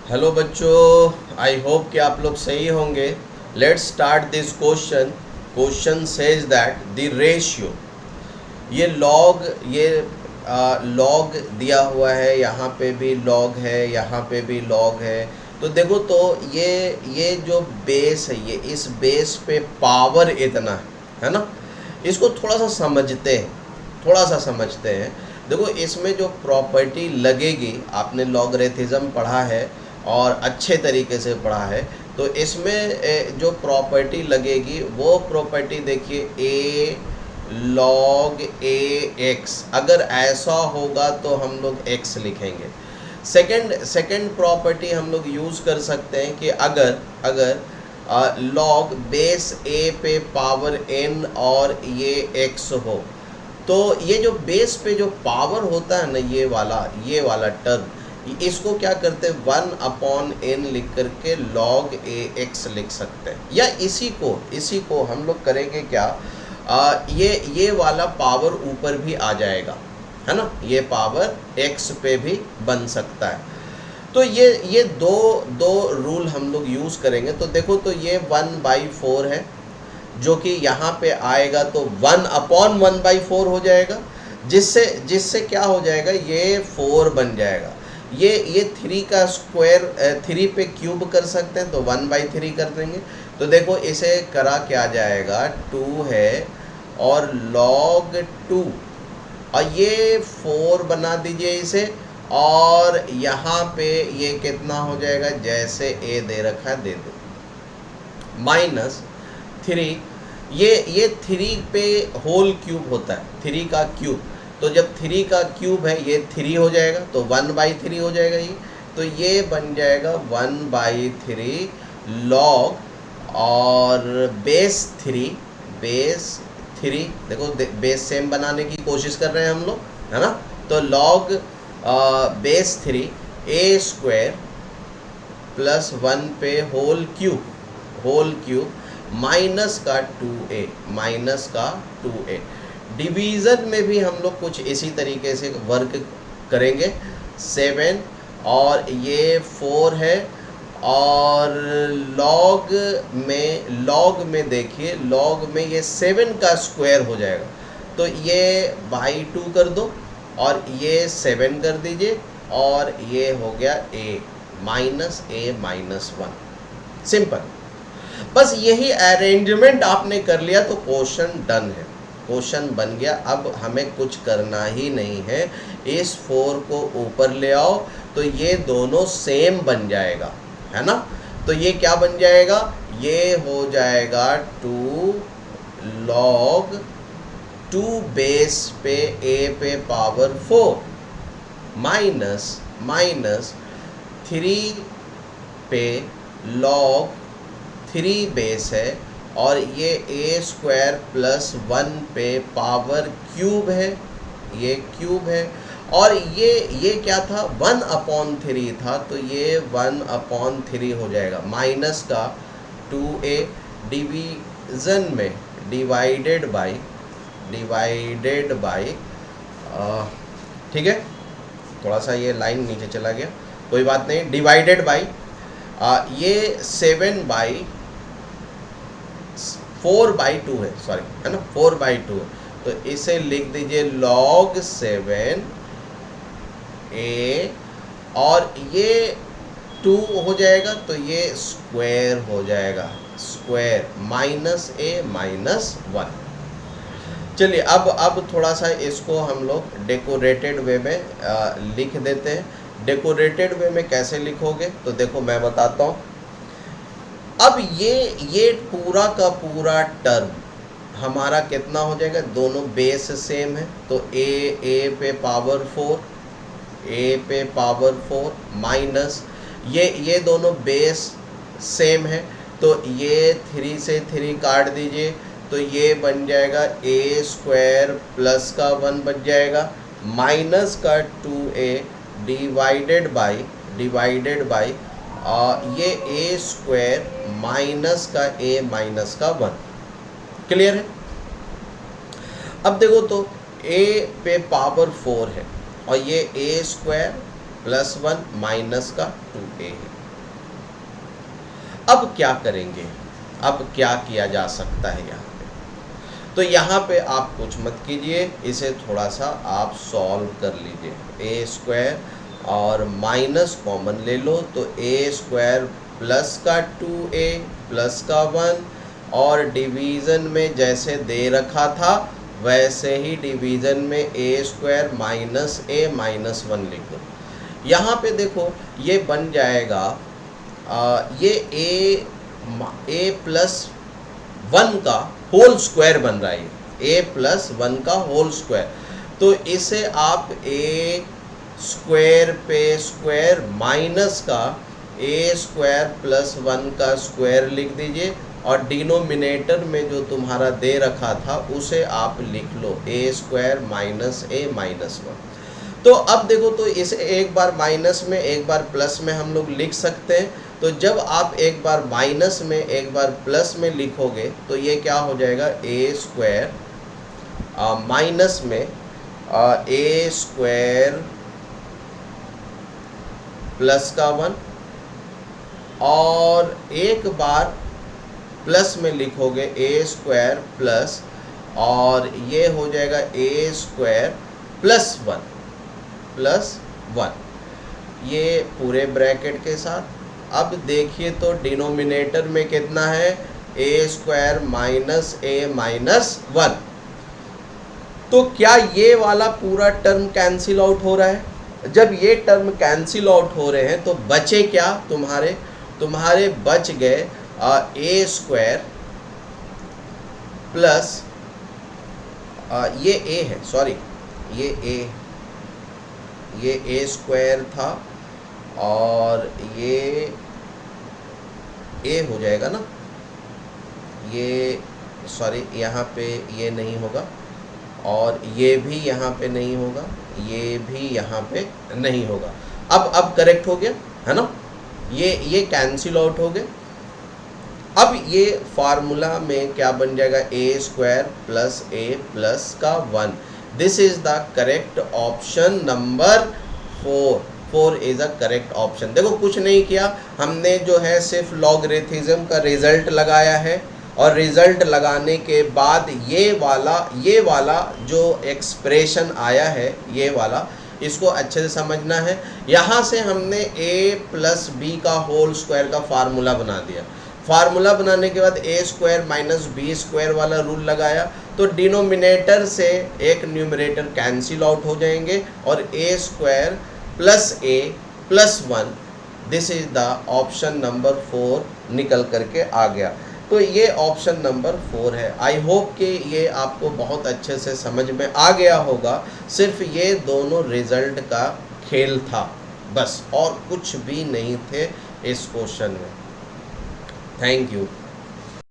Hello बच्चों, I hope कि आप लोग सही होंगे। Let's start this question. Question says that the ratio, ये लॉग, ये लॉग दिया हुआ है, यहाँ पे भी लॉग है, यहाँ पे भी लॉग है। तो देखो तो ये जो बेस है, ये इस बेस पे पावर इतना है ना। इसको थोड़ा सा समझते हैं, थोड़ा सा समझते हैं। देखो इसमें जो प्रॉपर्टी लगेगी, आपने लॉगरिथम पढ़ा है और अच्छे तरीके से पढ़ा है। तो इसमें जो प्रॉपर्टी लगेगी वो प्रॉपर्टी देखिए, ए लॉग ए एक्स। अगर ऐसा होगा तो हम लोग एक्स लिखेंगे। सेकंड प्रॉपर्टी हम लोग यूज़ कर सकते हैं कि अगर लॉग बेस ए पे पावर एन और ये एक्स हो, तो ये जो बेस पे जो पावर होता है ना, ये वाला टर्म, इसको क्या करते हैं, 1/n लिख करके लॉग ए एक्स लिख सकते हैं। या इसी को हम लोग करेंगे क्या, ये वाला पावर ऊपर भी आ जाएगा, है ना। ये पावर x पे भी बन सकता है। तो ये दो रूल हम लोग यूज़ करेंगे। तो देखो तो ये 1/4 है, जो कि यहाँ पे आएगा तो 1/1/4 हो जाएगा, जिससे क्या हो जाएगा, ये 4 बन जाएगा। ये 3 का स्क्वायर 3 पे क्यूब कर सकते हैं, तो 1/3 कर देंगे। तो देखो इसे करा क्या जाएगा, 2 है और log 2, और ये 4 बना दीजिए इसे। और यहाँ पे ये कितना हो जाएगा, जैसे ए दे रखा है दे दो, -3। ये 3 पे होल क्यूब होता है, 3 का क्यूब। तो जब 3 का क्यूब है, ये 3 हो जाएगा, तो 1/3 हो जाएगा ये। तो ये बन जाएगा 1/3 लॉग, और बेस 3 देखो बेस सेम बनाने की कोशिश कर रहे हैं हम लोग, है ना। तो लॉग बेस 3 ए स्क्वायर प्लस 1 पे होल क्यूब माइनस का 2a। डिवीज़न में भी हम लोग कुछ इसी तरीके से वर्क करेंगे। 7 और ये 4 है, और लॉग में देखिए, लॉग में ये 7 का स्क्वायर हो जाएगा, तो ये बाई 2 कर दो और ये 7 कर दीजिए, और ये हो गया a -1। सिंपल, बस यही अरेंजमेंट आपने कर लिया तो क्वेश्चन डन है, क्वेश्चन बन गया। अब हमें कुछ करना ही नहीं है, इस 4 को ऊपर ले आओ तो ये दोनों सेम बन जाएगा, है ना। तो ये क्या बन जाएगा, ये हो जाएगा 2 log 2 बेस पे a पे पावर 4 माइनस 3 पे log 3 बेस है, और ये a स्क्वायर प्लस 1 पे पावर क्यूब है, ये क्यूब है। और ये क्या था, 1/3 था, तो ये 1/3 हो जाएगा, माइनस का 2a डिवीज़न में डिवाइडेड बाय ठीक है, थोड़ा सा ये लाइन नीचे चला गया, कोई बात नहीं, डिवाइडेड बाय ये 4/2 है, सॉरी, है ना, 4/2 है। तो इसे लिख दीजिए log 7 a, और ये 2 हो जाएगा, तो ये स्क्वायर हो जाएगा, स्क्वायर -a-1। चलिए अब थोड़ा सा इसको हम लोग डेकोरेटेड वे में लिख देते हैं। डेकोरेटेड वे में कैसे लिखोगे, तो देखो मैं बताता हूँ। अब ये पूरा का पूरा टर्म हमारा कितना हो जाएगा, दोनों बेस सेम है, तो a पे पावर 4 माइनस ये दोनों बेस सेम है, तो ये 3 से 3 काट दीजिए, तो ये बन जाएगा a स्क्वायर प्लस का 1 बन जाएगा, माइनस का 2a डिवाइडेड बाय ये a स्क्वायर माइनस का a माइनस का 1। क्लियर है। अब देखो तो a पे पावर 4 है, और ये a स्क्वायर प्लस 1 माइनस का 2a है। अब क्या करेंगे, अब क्या किया जा सकता है यहाँ पे? तो यहाँ पे आप कुछ मत कीजिए, इसे थोड़ा सा आप सॉल्व कर लीजिए। ए स्क्वायर और माइनस कॉमन ले लो, तो ए स्क्वायर प्लस का 2a प्लस का 1, और डिवीज़न में जैसे दे रखा था वैसे ही डिवीज़न में ए स्क्वायर माइनस ए माइनस 1 लिख दो। यहाँ पे देखो ये बन जाएगा ये ए प्लस 1 का होल स्क्वायर बन रहा है, ए प्लस 1 का होल स्क्वायर। तो इसे आप ए स्क्वायर पे स्क्वायर माइनस का ए स्क्वायर प्लस 1 का स्क्वायर लिख दीजिए, और डिनोमिनेटर में जो तुम्हारा दे रखा था उसे आप लिख लो ए स्क्वायर माइनस ए माइनस 1। तो अब देखो, तो इसे एक बार माइनस में एक बार प्लस में हम लोग लिख सकते हैं। तो जब आप एक बार माइनस में एक बार प्लस में लिखोगे तो ये क्या हो जाएगा, ए स्क्वायर माइनस में ए स्क्वायर प्लस का 1, और एक बार प्लस में लिखोगे ए स्क्वायर प्लस, और ये हो जाएगा ए स्क्वायर प्लस 1, ये पूरे ब्रैकेट के साथ। अब देखिए तो डिनोमिनेटर में कितना है, ए स्क्वायर माइनस ए माइनस 1। तो क्या ये वाला पूरा टर्म कैंसिल आउट हो रहा है? जब ये टर्म कैंसिल आउट हो रहे हैं तो बचे क्या तुम्हारे बच गए ए स्क्वायर प्लस ये ए है, सॉरी ये ए स्क्वायर था, और ये ए हो जाएगा ना, ये सॉरी यहाँ पे ये नहीं होगा, और ये भी यहाँ पे नहीं होगा, ये भी यहाँ पे नहीं होगा। अब करेक्ट हो गया है ना, ये कैंसिल आउट हो गए। अब ये फार्मूला में क्या बन जाएगा, ए स्क्वायर प्लस ए प्लस का 1। This is the correct option number 4 is a correct option. देखो कुछ नहीं किया हमने, जो है सिर्फ लॉगरिथमिज्म का रिजल्ट लगाया है, और रिजल्ट लगाने के बाद ये वाला जो एक्सप्रेशन आया है, ये वाला, इसको अच्छे से समझना है। यहाँ से हमने a प्लस बी का होल स्क्वायर का फार्मूला बना दिया। फार्मूला बनाने के बाद ए स्क्वायर माइनस बी स्क्वायर वाला रूल लगाया, तो डिनोमिनेटर से एक न्यूमरेटर कैंसिल आउट हो जाएंगे, और a square plus a plus 1, this is the option number 4 निकल करके आ गया। तो ये ऑप्शन नंबर 4 है। आई होप कि ये आपको बहुत अच्छे से समझ में आ गया होगा। सिर्फ ये दोनों रिजल्ट का खेल था बस, और कुछ भी नहीं थे इस क्वेश्चन में। Thank you.